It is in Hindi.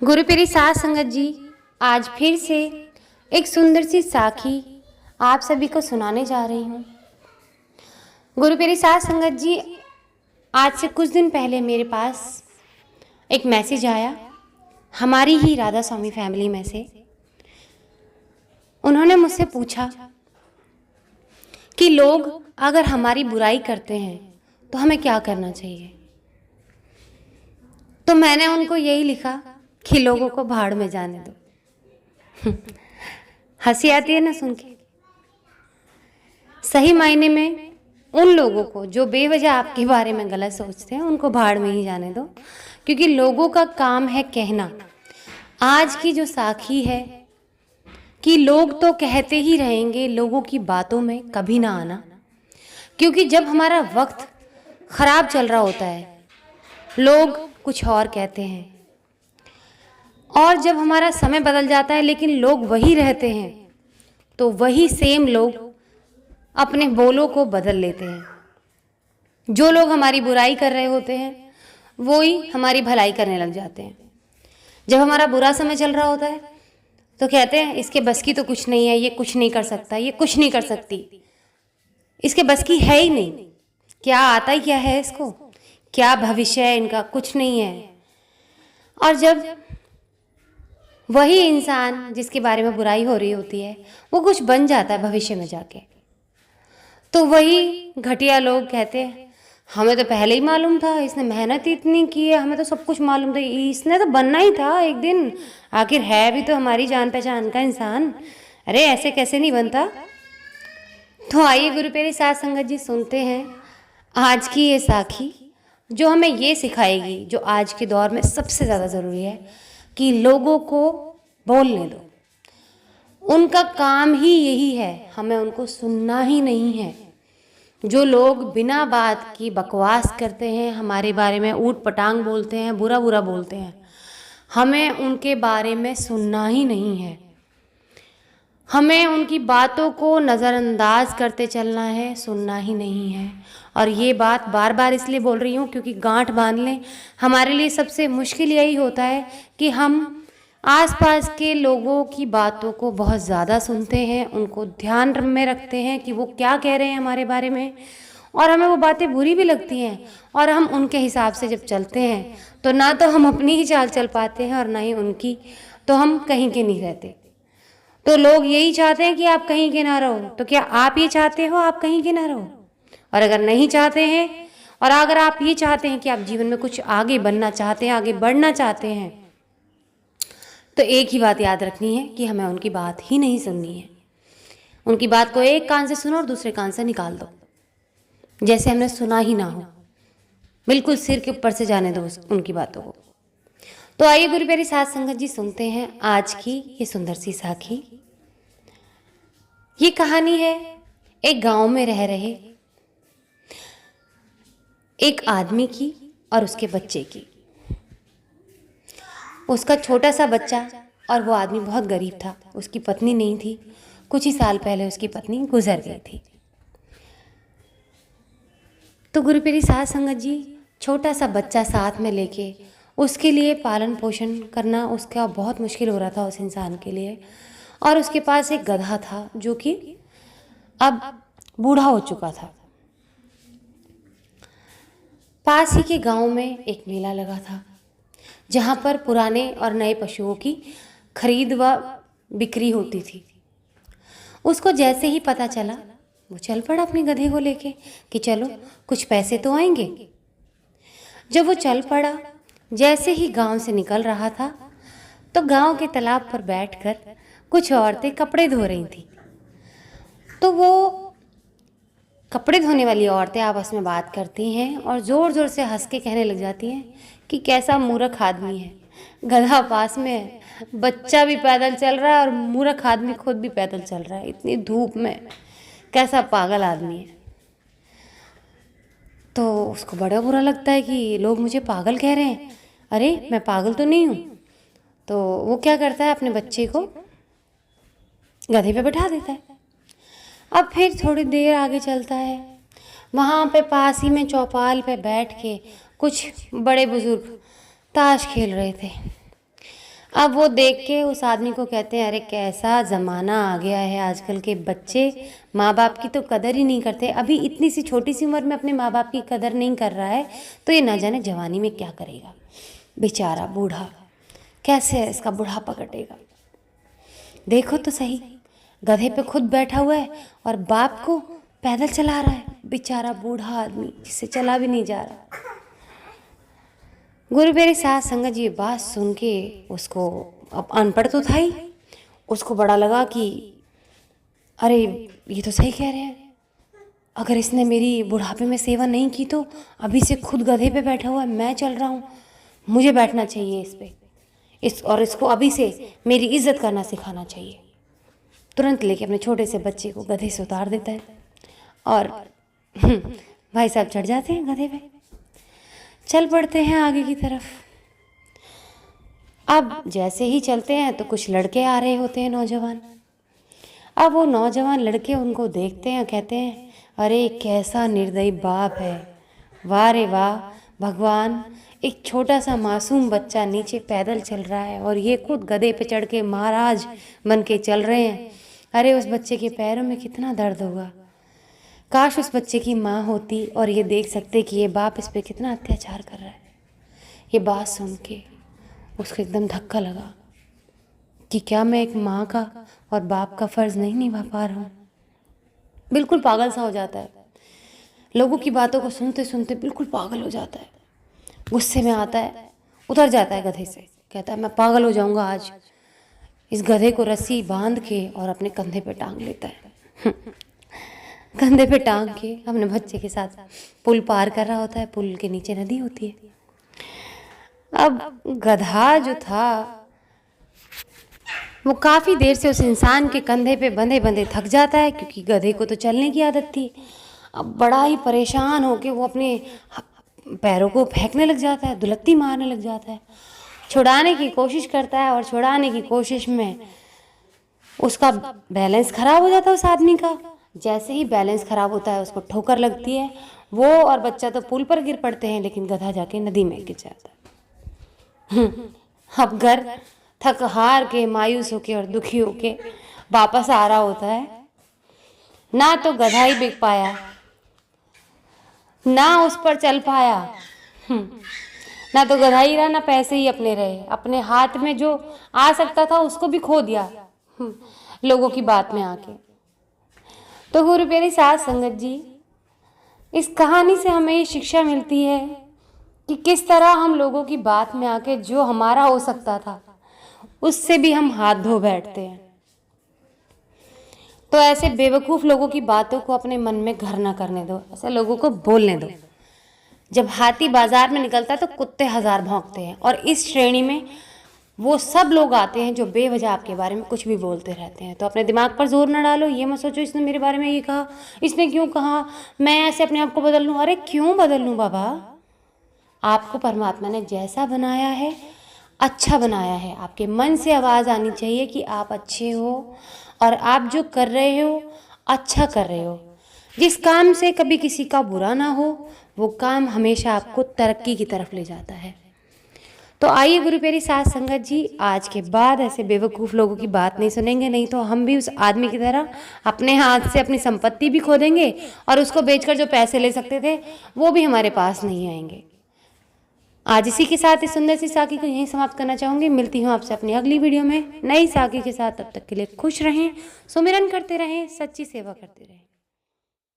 गुरु पेरी साथ संगत जी, आज फिर से एक सुंदर सी साखी आप सभी को सुनाने जा रही हूँ। गुरु पेरी साथ संगत जी, आज से कुछ दिन पहले मेरे पास एक मैसेज आया हमारी ही राधा स्वामी फैमिली में से। उन्होंने मुझसे पूछा कि लोग अगर हमारी बुराई करते हैं तो हमें क्या करना चाहिए। तो मैंने उनको यही लिखा कि लोगों को भाड़ में जाने दो। हंसी आती है ना सुन के। सही मायने में उन लोगों को जो बेवजह आपके बारे में गलत सोचते हैं उनको भाड़ में ही जाने दो, क्योंकि लोगों का काम है कहना। आज की जो साखी है कि लोग तो कहते ही रहेंगे, लोगों की बातों में कभी ना आना, क्योंकि जब हमारा वक्त खराब चल रहा होता है लोग कुछ और कहते हैं, और जब हमारा समय बदल जाता है लेकिन लोग वही रहते हैं तो वही सेम लोग अपने बोलों को बदल लेते हैं। जो लोग हमारी बुराई कर रहे होते हैं वो ही हमारी भलाई करने लग जाते हैं। जब हमारा बुरा समय चल रहा होता है तो कहते हैं इसके बस की तो कुछ नहीं है, ये कुछ नहीं कर सकता, ये कुछ नहीं कर सकती, इसके बस की है ही नहीं, क्या आता ही क्या है इसको, क्या भविष्य है इनका, कुछ नहीं है। और जब वही इंसान जिसके बारे में बुराई हो रही होती है वो कुछ बन जाता है भविष्य में जाके, तो वही घटिया लोग कहते हैं हमें तो पहले ही मालूम था, इसने मेहनत इतनी की है, हमें तो सब कुछ मालूम था, इसने तो बनना ही था एक दिन, आखिर है भी तो हमारी जान पहचान का इंसान, अरे ऐसे कैसे नहीं बनता। तो आइए गुरु पेरी साथ संगत जी सुनते हैं आज की ये साखी, जो हमें ये सिखाएगी, जो आज के दौर में सबसे ज़्यादा ज़रूरी है कि लोगों को बोलने दो। उनका काम ही यही है, हमें उनको सुनना ही नहीं है। जो लोग बिना बात की बकवास करते हैं, हमारे बारे में ऊट पटांग बोलते हैं, बुरा बुरा बोलते हैं, हमें उनके बारे में सुनना ही नहीं है। हमें उनकी बातों को नज़रअंदाज करते चलना है, सुनना ही नहीं है। और ये बात बार बार इसलिए बोल रही हूँ क्योंकि गांठ बांध लें, हमारे लिए सबसे मुश्किल यही होता है कि हम आसपास के लोगों की बातों को बहुत ज़्यादा सुनते हैं, उनको ध्यान में रखते हैं कि वो क्या कह रहे हैं हमारे बारे में, और हमें वो बातें बुरी भी लगती हैं, और हम उनके हिसाब से जब चलते हैं तो ना तो हम अपनी ही चाल चल पाते हैं और ना ही उनकी, तो हम कहीं के नहीं रहते। तो लोग यही चाहते हैं कि आप कहीं के ना रहो, तो क्या आप ये चाहते हो आप कहीं के ना रहो? और अगर नहीं चाहते हैं, और अगर आप ये चाहते हैं कि आप जीवन में कुछ आगे बनना चाहते हैं, आगे बढ़ना चाहते हैं, तो एक ही बात याद रखनी है कि हमें उनकी बात ही नहीं सुननी है। उनकी बात को एक कान से सुनो और दूसरे कान से निकाल दो, जैसे हमने सुना ही ना हो, बिल्कुल सिर के ऊपर से जाने दो उनकी बातों को। तो आइए गुरु प्यारी साथ संगत जी सुनते हैं आज की ये सुंदर सी साखी। ये कहानी है एक गांव में रह रहे एक आदमी की और उसके बच्चे की। उसका छोटा सा बच्चा, और वो आदमी बहुत गरीब था, उसकी पत्नी नहीं थी, कुछ ही साल पहले उसकी पत्नी गुजर गई थी। तो गुरु प्यारी साथ संगत जी छोटा सा बच्चा साथ में लेके उसके लिए पालन पोषण करना उसका बहुत मुश्किल हो रहा था उस इंसान के लिए। और उसके पास एक गधा था जो कि अब बूढ़ा हो चुका था। पास ही के गांव में एक मेला लगा था जहां पर पुराने और नए पशुओं की खरीद व बिक्री होती थी। उसको जैसे ही पता चला वो चल पड़ा अपने गधे को लेके कि चलो कुछ पैसे तो आएंगे। जब वो चल पड़ा, जैसे ही गांव से निकल रहा था तो गांव के तालाब पर बैठकर कुछ औरतें कपड़े धो रही थी। तो वो कपड़े धोने वाली औरतें आपस में बात करती हैं और ज़ोर ज़ोर से हंस के कहने लग जाती हैं कि कैसा मूर्ख आदमी है, गधा पास में है, बच्चा भी पैदल चल रहा है और मूर्ख आदमी खुद भी पैदल चल रहा है इतनी धूप में, कैसा पागल आदमी है। तो उसको बड़ा बुरा लगता है कि लोग मुझे पागल कह रहे हैं, अरे मैं पागल तो नहीं हूँ। तो वो क्या करता है, अपने बच्चे को गधे पे बैठा देता है। अब फिर थोड़ी देर आगे चलता है, वहाँ पे पास ही में चौपाल पे बैठ के कुछ बड़े बुजुर्ग ताश खेल रहे थे। अब वो देख के उस आदमी को कहते हैं, अरे कैसा ज़माना आ गया है, आजकल के बच्चे माँ बाप की तो कदर ही नहीं करते। अभी इतनी सी छोटी सी उम्र में अपने माँ बाप की कदर नहीं कर रहा है तो ये ना जाने जवानी में क्या करेगा। बेचारा बूढ़ा, कैसे है इसका बुढ़ापा कटेगा। देखो तो सही, गधे पे खुद बैठा हुआ है और बाप को पैदल चला रहा है। बेचारा बूढ़ा आदमी जिससे चला भी नहीं जा रहा। गुरु मेरी साथ संगत जी बात सुन के उसको, अब अनपढ़ तो था ही, उसको बड़ा लगा कि अरे ये तो सही कह रहे हैं, अगर इसने मेरी बुढ़ापे में सेवा नहीं की तो अभी से खुद गधे पे बैठा हुआ है, मैं चल रहा हूँ, मुझे बैठना चाहिए इस पे, और इसको अभी से मेरी इज्जत करना सिखाना चाहिए। तुरंत लेके अपने छोटे से बच्चे को गधे से उतार देता है और भाई साहब चढ़ जाते हैं गधे पे, चल पड़ते हैं आगे की तरफ। अब जैसे ही चलते हैं तो कुछ लड़के आ रहे होते हैं, नौजवान। अब वो नौजवान लड़के उनको देखते हैं, कहते हैं, अरे कैसा निर्दयी बाप है, वाह रे वाह भगवान, एक छोटा सा मासूम बच्चा नीचे पैदल चल रहा है और ये खुद गधे पे चढ़ के महाराज बन के चल रहे हैं। अरे उस बच्चे के पैरों में कितना दर्द होगा, काश उस बच्चे की माँ होती और ये देख सकते कि ये बाप इस पे कितना अत्याचार कर रहा है। ये बात सुन के उसको एकदम धक्का लगा कि क्या मैं एक माँ का और बाप का फ़र्ज़ नहीं निभा पा रहा हूँ। बिल्कुल पागल सा हो जाता है, लोगों की बातों को सुनते सुनते बिल्कुल पागल हो जाता है, गुस्से में आता है, उतर जाता है गधे से, कहता है मैं पागल हो जाऊँगा आज। इस गधे को रस्सी बांध के और अपने कंधे पे टांग लेता है। कंधे पे टांग के अपने बच्चे के साथ पुल पार कर रहा होता है। पुल के नीचे नदी होती है। अब गधा जो था वो काफ़ी देर से उस इंसान के कंधे पे बंधे बंधे थक जाता है, क्योंकि गधे को तो चलने की आदत थी। अब बड़ा ही परेशान होके वो अपने पैरों को फेंकने लग जाता है, दुलत्ती मारने लग जाता है, छुड़ाने की कोशिश करता है और छुड़ाने की कोशिश में उसका बैलेंस खराब हो जाता है उस आदमी का। जैसे ही बैलेंस खराब होता है उसको ठोकर लगती है, वो और बच्चा तो पुल पर गिर पड़ते हैं, लेकिन गधा जाके नदी में गिर जाता है। अब घर थक हार के, मायूस होके और दुखी होके वापस आ रहा होता है। ना तो गधा ही बिक पाया, ना उस पर चल पाया, ना तो गधा ही रहा, ना पैसे ही अपने रहे। अपने हाथ में जो आ सकता था उसको भी खो दिया लोगों की बात में आके। तो गुरु प्यारी साध संगत जी, इस कहानी से हमें ये शिक्षा मिलती है कि किस तरह हम लोगों की बात में आके जो हमारा हो सकता था उससे भी हम हाथ धो बैठते हैं। तो ऐसे बेवकूफ़ लोगों की बातों को अपने मन में घर ना करने दो, ऐसे लोगों को बोलने दो। जब हाथी बाजार में निकलता है तो कुत्ते हजार भौंकते हैं, और इस श्रेणी में वो सब लोग आते हैं जो बेवजह आपके बारे में कुछ भी बोलते रहते हैं। तो अपने दिमाग पर जोर ना डालो, ये मत सोचो इसने मेरे बारे में ये कहा, इसने क्यों कहा, मैं ऐसे अपने आप को बदल लूँ। अरे क्यों बदल लूँ बाबा, आपको परमात्मा ने जैसा बनाया है अच्छा बनाया है। आपके मन से आवाज़ आनी चाहिए कि आप अच्छे हो और आप जो कर रहे हो अच्छा कर रहे हो। जिस काम से कभी किसी का बुरा ना हो वो काम हमेशा आपको तरक्की की तरफ ले जाता है। तो आइए गुरु प्यारी साध संगत जी, आज के बाद ऐसे बेवकूफ़ लोगों की बात नहीं सुनेंगे, नहीं तो हम भी उस आदमी की तरह अपने हाथ से अपनी संपत्ति भी खो देंगे और उसको बेचकर जो पैसे ले सकते थे वो भी हमारे पास नहीं आएंगे। आज इसी के साथ इस सुंदर सी साखी को यहीं समाप्त करना चाहूँगी। मिलती हूँ आपसे अपनी अगली वीडियो में नई साखी के साथ। तब तक के लिए खुश रहें, सुमिरन करते रहें, सच्ची सेवा करते रहें।